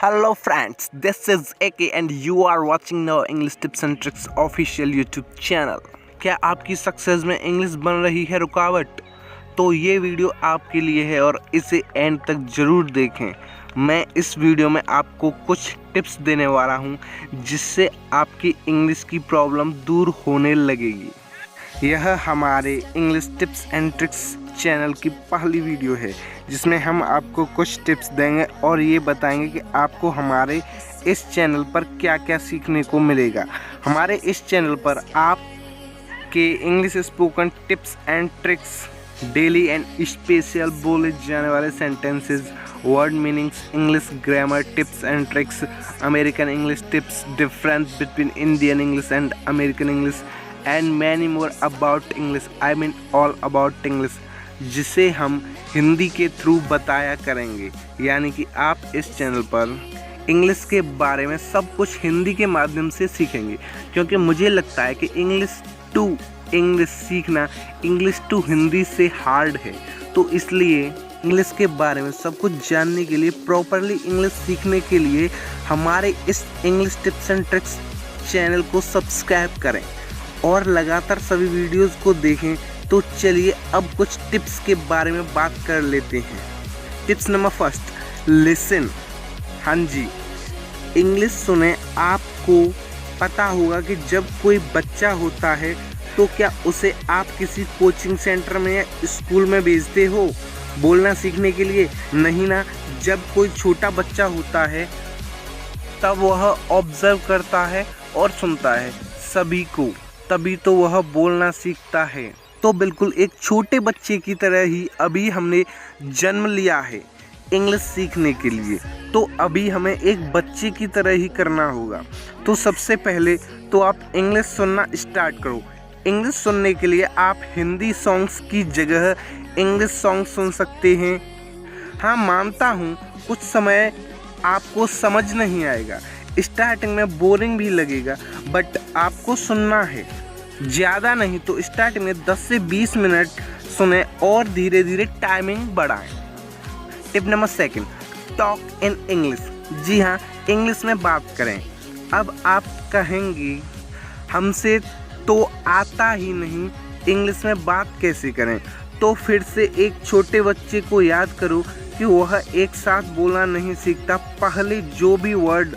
Hello friends, this is AK and you are watching now English Tips and Tricks official YouTube channel। क्या आपकी success में English बन रही है रुकावट? तो ये वीडियो आपके लिए है और इसे एंड तक ज़रूर देखें। मैं इस वीडियो में आपको कुछ टिप्स देने वाला हूँ जिससे आपकी इंग्लिश की प्रॉब्लम दूर होने लगेगी। यह हमारे English tips and tricks channel की पहली वीडियो है जिसमें हम आपको कुछ टिप्स देंगे और ये बताएंगे कि आपको हमारे इस चैनल पर क्या क्या सीखने को मिलेगा। हमारे इस चैनल पर आप के English spoken tips and tricks, daily and special बोले जाने वाले sentences, word meanings, English grammar tips and tricks, American English tips, difference between Indian English and American English and many more about English, I mean all about English, जिसे हम हिंदी के through बताया करेंगे। यानी कि आप इस चैनल पर इंग्लिश के बारे में सब कुछ हिंदी के माध्यम से सीखेंगे, क्योंकि मुझे लगता है कि इंग्लिश टू इंग्लिश सीखना इंग्लिश टू हिंदी से हार्ड है। तो इसलिए इंग्लिश के बारे में सब कुछ जानने के लिए, प्रॉपरली इंग्लिश सीखने के लिए हमारे इस English tips and tricks channel को सब्सक्राइब करें और लगातार सभी वीडियोज़ को देखें। तो चलिए अब कुछ टिप्स के बारे में बात कर लेते हैं। Tips number first, listen. हाँ जी, इंग्लिश सुने। आपको पता होगा कि जब कोई बच्चा होता है तो क्या उसे आप किसी कोचिंग सेंटर में या स्कूल में भेजते हो बोलना सीखने के लिए? नहीं ना। जब कोई छोटा बच्चा होता है तब वह ऑब्जर्व करता है और सुनता है सभी को, तभी तो वह बोलना सीखता है। तो बिल्कुल एक छोटे बच्चे की तरह ही अभी हमने जन्म लिया है इंग्लिश सीखने के लिए, तो अभी हमें एक बच्चे की तरह ही करना होगा। तो सबसे पहले तो आप इंग्लिश सुनना स्टार्ट करो। इंग्लिश सुनने के लिए आप हिंदी सॉन्ग्स की जगह इंग्लिश सॉन्ग सुन सकते हैं। हाँ, मानता हूँ कुछ समय आपको समझ नहीं आएगा, स्टार्टिंग में बोरिंग भी लगेगा, बट आपको सुनना है। ज़्यादा नहीं तो स्टार्टिंग में 10 से 20 मिनट सुने और धीरे धीरे टाइमिंग बढ़ाएं। Tip number second, talk in English. जी हाँ, इंग्लिश में बात करें। अब आप कहेंगे हमसे तो आता ही नहीं, इंग्लिश में बात कैसे करें? तो फिर से एक छोटे बच्चे को याद करो कि वह एक साथ बोलना नहीं सीखता, पहले जो भी वर्ड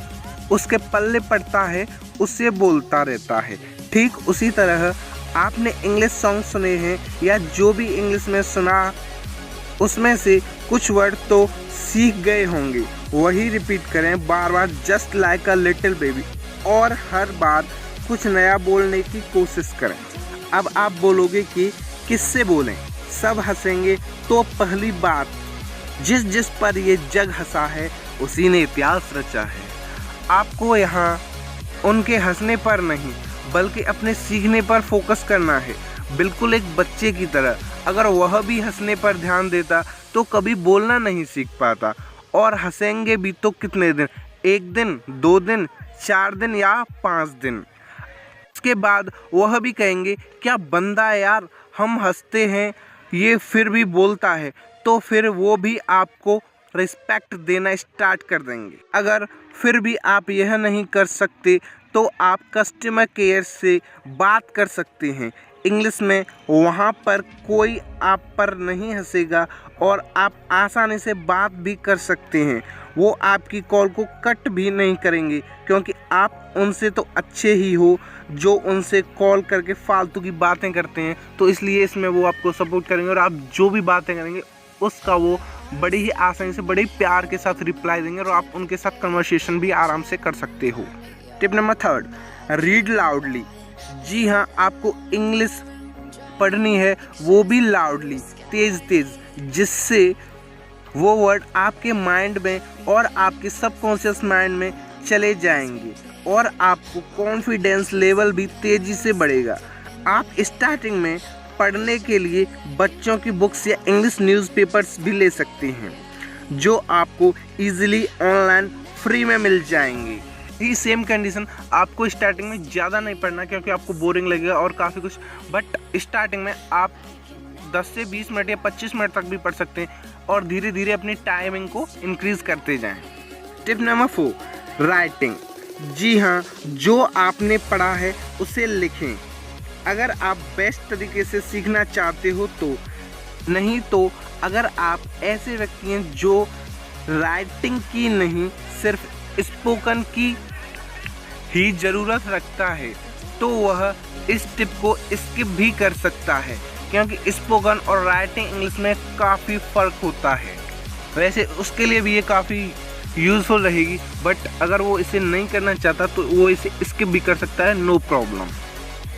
उसके पल्ले पड़ता है उससे बोलता रहता है। ठीक उसी तरह आपने इंग्लिश सॉन्ग सुने हैं या जो भी इंग्लिश में सुना, उसमें से कुछ वर्ड तो सीख गए होंगे, वही रिपीट करें बार बार, just like a little baby, और हर बार कुछ नया बोलने की कोशिश करें। अब आप बोलोगे कि किससे बोलें, सब हंसेंगे। तो पहली बात, जिस जिस पर ये जग हंसा है उसी ने इतिहास रचा है। आपको यहाँ उनके हंसने पर नहीं बल्कि अपने सीखने पर फोकस करना है, बिल्कुल एक बच्चे की तरह। अगर वह भी हंसने पर ध्यान देता तो कभी बोलना नहीं सीख पाता। और हंसेंगे भी तो कितने दिन? 1 दिन, 2 दिन, 4 दिन या 5 दिन। उसके बाद वह भी कहेंगे क्या बंदा है यार, हम हंसते हैं ये फिर भी बोलता है। तो फिर वो भी आपको रिस्पेक्ट देना स्टार्ट कर देंगे। अगर फिर भी आप यह नहीं कर सकते तो आप कस्टमर केयर से बात कर सकते हैं इंग्लिश में। वहाँ पर कोई आप पर नहीं हंसेगा और आप आसानी से बात भी कर सकते हैं। वो आपकी कॉल को कट भी नहीं करेंगे, क्योंकि आप उनसे तो अच्छे ही हो जो उनसे कॉल करके फालतू की बातें करते हैं। तो इसलिए इसमें वो आपको सपोर्ट करेंगे और आप जो भी बातें करेंगे उसका वो बड़ी ही आसानी से, बड़े ही प्यार के साथ रिप्लाई देंगे और आप उनके साथ कन्वर्सेशन भी आराम से कर सकते हो। Tip number third, read loudly. जी हाँ, आपको इंग्लिश पढ़नी है वो भी लाउडली, तेज़ तेज़, जिससे वो वर्ड आपके माइंड में और आपके सबकॉन्शियस माइंड में चले जाएंगे और आपको कॉन्फिडेंस लेवल भी तेज़ी से बढ़ेगा। आप स्टार्टिंग में पढ़ने के लिए बच्चों की बुक्स या इंग्लिश न्यूज़पेपर्स भी ले सकते हैं जो आपको ईजिली ऑनलाइन फ्री में मिल जाएंगे। ये सेम कंडीशन, आपको स्टार्टिंग में ज़्यादा नहीं पढ़ना क्योंकि आपको बोरिंग लगेगा और काफ़ी कुछ, बट स्टार्टिंग में आप 10 से 20 मिनट या 25 मिनट तक भी पढ़ सकते हैं और धीरे धीरे अपनी टाइमिंग को इंक्रीज़ करते जाएं। Tip number 4, writing. जी हाँ, जो आपने पढ़ा है उसे लिखें, अगर आप बेस्ट तरीके से सीखना चाहते हो तो। नहीं तो अगर आप ऐसे व्यक्ति हैं जो राइटिंग की नहीं सिर्फ स्पोकन की ही ज़रूरत रखता है, तो वह इस टिप को स्किप भी कर सकता है, क्योंकि स्पोकन और राइटिंग इंग्लिश में काफ़ी फ़र्क होता है। वैसे उसके लिए भी ये काफ़ी यूज़फुल रहेगी, बट अगर वो इसे नहीं करना चाहता तो वो इसे स्किप भी कर सकता है, no problem.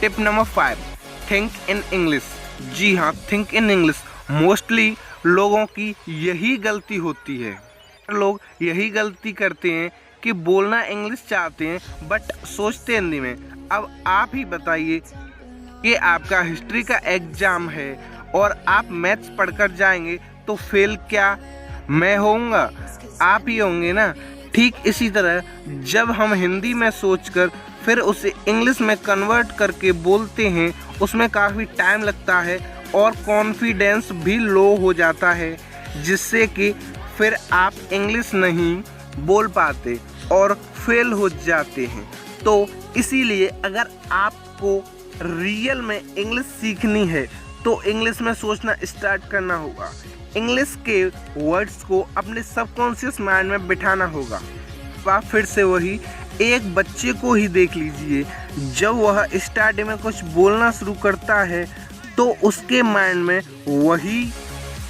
Tip number 5, think in English. जी हाँ, थिंक इन इंग्लिश। मोस्टली लोगों की यही गलती होती है, लोग यही गलती करते हैं कि बोलना इंग्लिश चाहते हैं बट सोचते हिंदी में। अब आप ही बताइए कि आपका हिस्ट्री का एग्ज़ाम है और आप मैथ्स पढ़कर जाएंगे तो फेल क्या मैं होऊंगा? आप ही होंगे ना। ठीक इसी तरह जब हम हिंदी में सोचकर फिर उसे इंग्लिश में कन्वर्ट करके बोलते हैं, उसमें काफ़ी टाइम लगता है और कॉन्फिडेंस भी लो हो जाता है, जिससे कि फिर आप इंग्लिश नहीं बोल पाते और फेल हो जाते हैं। तो इसीलिए अगर आपको रियल में इंग्लिश सीखनी है तो इंग्लिश में सोचना स्टार्ट करना होगा। इंग्लिश के वर्ड्स को अपने सबकॉन्शियस माइंड में बिठाना होगा। आप फिर से वही एक बच्चे को ही देख लीजिए, जब वह स्टार्टिंग में कुछ बोलना शुरू करता है तो उसके माइंड में वही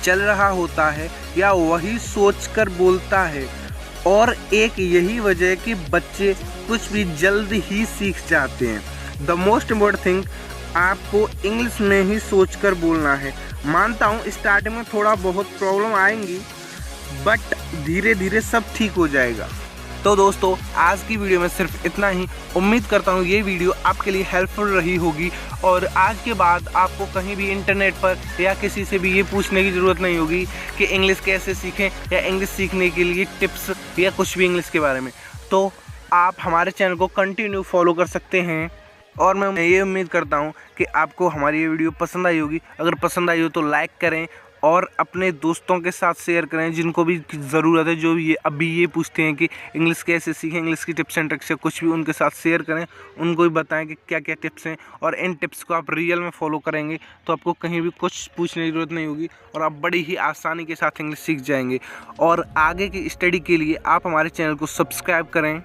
चल रहा होता है या वही सोचकर बोलता है, और एक यही वजह है कि बच्चे कुछ भी जल्द ही सीख जाते हैं। द मोस्ट इम्पोर्टेंट थिंग, आपको इंग्लिश में ही सोचकर बोलना है। मानता हूँ स्टार्टिंग में थोड़ा बहुत प्रॉब्लम आएंगी, बट धीरे धीरे सब ठीक हो जाएगा। तो दोस्तों, आज की वीडियो में सिर्फ इतना ही। उम्मीद करता हूँ ये वीडियो आपके लिए हेल्पफुल रही होगी और आज के बाद आपको कहीं भी इंटरनेट पर या किसी से भी ये पूछने की ज़रूरत नहीं होगी कि इंग्लिश कैसे सीखें या इंग्लिश सीखने के लिए टिप्स या कुछ भी इंग्लिश के बारे में। तो आप हमारे चैनल को कंटिन्यू फॉलो कर सकते हैं और मैं ये उम्मीद करता हूँ कि आपको हमारी ये वीडियो पसंद आई होगी। अगर पसंद आई हो तो लाइक करें और अपने दोस्तों के साथ शेयर करें जिनको भी ज़रूरत है, जो ये अभी ये पूछते हैं कि इंग्लिश कैसे सीखें, इंग्लिश की टिप्स एंड ट्रिक्स से कुछ भी उनके साथ शेयर करें, उनको भी बताएं कि क्या क्या टिप्स हैं, और इन टिप्स को आप रियल में फॉलो करेंगे तो आपको कहीं भी कुछ पूछने की ज़रूरत नहीं होगी और आप बड़ी ही आसानी के साथ इंग्लिश सीख जाएंगे। और आगे की स्टडी के लिए आप हमारे चैनल को सब्सक्राइब करें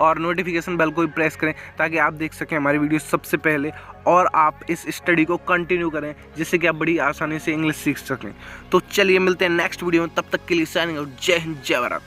और नोटिफिकेशन बेल को भी प्रेस करें ताकि आप देख सकें हमारी वीडियो सबसे पहले, और आप इस स्टडी को कंटिन्यू करें जिससे कि आप बड़ी आसानी से इंग्लिश सीख सकें। तो चलिए मिलते हैं नेक्स्ट वीडियो में, तब तक के लिए साइनिंग आउट। जय हिंद, जय भारत।